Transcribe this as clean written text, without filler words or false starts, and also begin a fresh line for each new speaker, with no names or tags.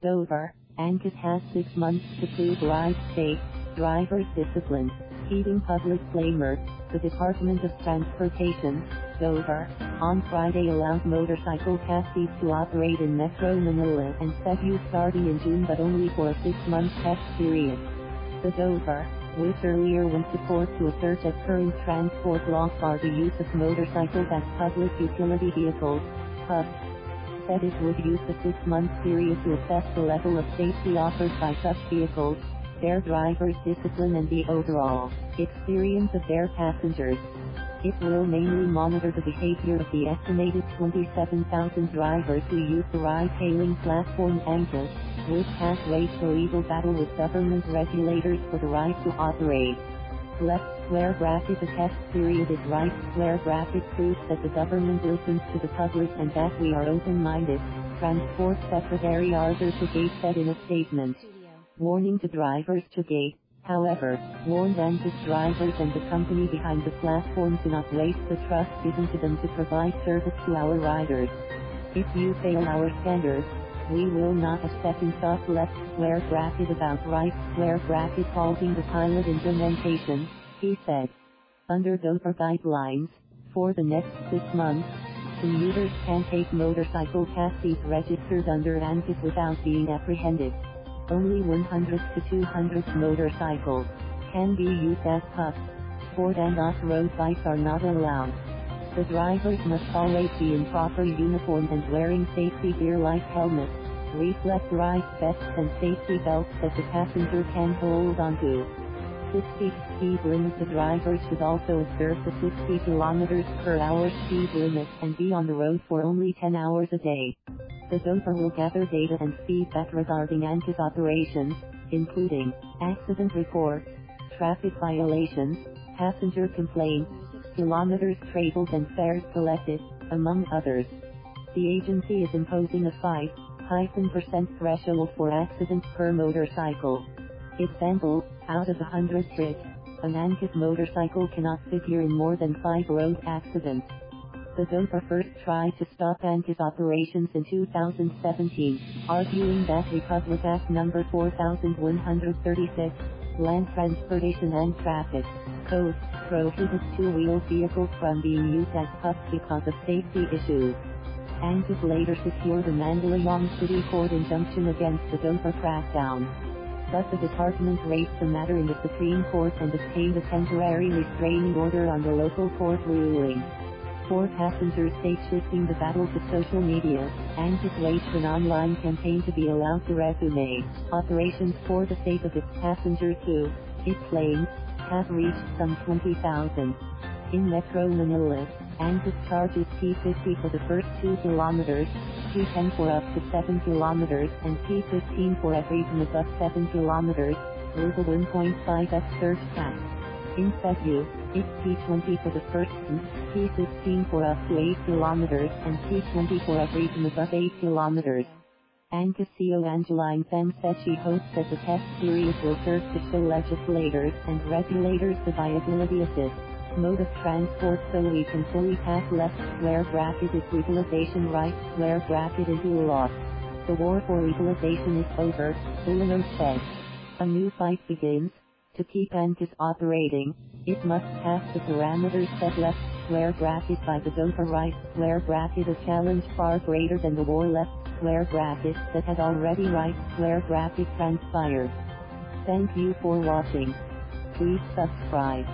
DOTr, Angkas has 6 months to prove ride safe, drivers disciplined, heeding public claimer. The Department of Transportation, DOTr, on Friday allowed motorcycle taxis to operate in Metro Manila and Cebu starting in June, but only for a 6-month test period. The DOTr, which earlier went to court to assert that current transport laws bar the use of motorcycles as public utility vehicles, PUVs, said it would use the 6-month period to assess the level of safety offered by such vehicles, their drivers' discipline and the overall experience of their passengers. It will mainly monitor the behavior of the estimated 27,000 drivers who use the ride-hailing platform Angkas, which has waged a legal battle with government regulators for the right to operate. Left square bracket. The test period is right square bracket proves that the government listens to the public and that we are open-minded, Transport Secretary Arthur Tugay said in a statement. Warning to drivers. Tugay, however, warned Angkas drivers and the company behind the platform to not waste the trust given to them to provide service to our riders. If you fail our standards, we will not have second thought. Left square bracket about right square bracket halting the pilot implementation, he said. Under DOTr guidelines, for the next 6 months, commuters can take motorcycle taxis registered under Angkas without being apprehended. Only 100 to 200 motorcycles can be used as PUVs. Sport and off-road bikes are not allowed. The drivers must always be in proper uniform and wearing safety gear like helmets, reflect-ride vests and safety belts that the passenger can hold onto. 60 speed limit. The drivers should also observe the 60 km/h speed limit and be on the road for only 10 hours a day. The DOTr will gather data and feedback regarding Angkas operations, including accident reports, traffic violations, passenger complaints, kilometers traveled and fares collected, among others. The agency is imposing a 5% threshold for accidents per motorcycle. Example, out of 100 trips, an Angkas motorcycle cannot figure in more than 5 road accidents. The DOTr first tried to stop Angkas operations in 2017, arguing that Republic Act No. 4136, Land Transportation and Traffic Code, prohibits two-wheel vehicles from being used as PUVs because of safety issues. Angkas later secured a Mandaluyong City Court injunction against the DOTr crackdown. But the department raised the matter in the Supreme Court and obtained a temporary restraining order on the local court ruling. For passengers' sake, shifting the battle to social media, Angkas launched an online campaign to be allowed to resume operations for the sake of its passengers who, it claims, have reached some 20,000. In Metro Manila, Angkas charges P50 for the first 2 kilometers, P10 for up to 7 kilometers, and P15 for everything above 7 kilometers, with a 1.5x surge tax. In Cebu, it's P20 for the first and P15 for up to 8 kilometers, and P20 for everything above 8 kilometers. Angkas CEO Angeline Pham said she hopes that the test period will serve to show legislators and regulators the viability of this mode of transport so we can fully pass left square bracket is legalization right square bracket into law. The war for legalization is over, Bolanos said. A new fight begins. To keep Angkas operating, it must pass the parameters set left square bracket by the DOTr right square bracket, a challenge far greater than the war left square bracket that had already right square bracket transpired. Thank you for watching. Please subscribe.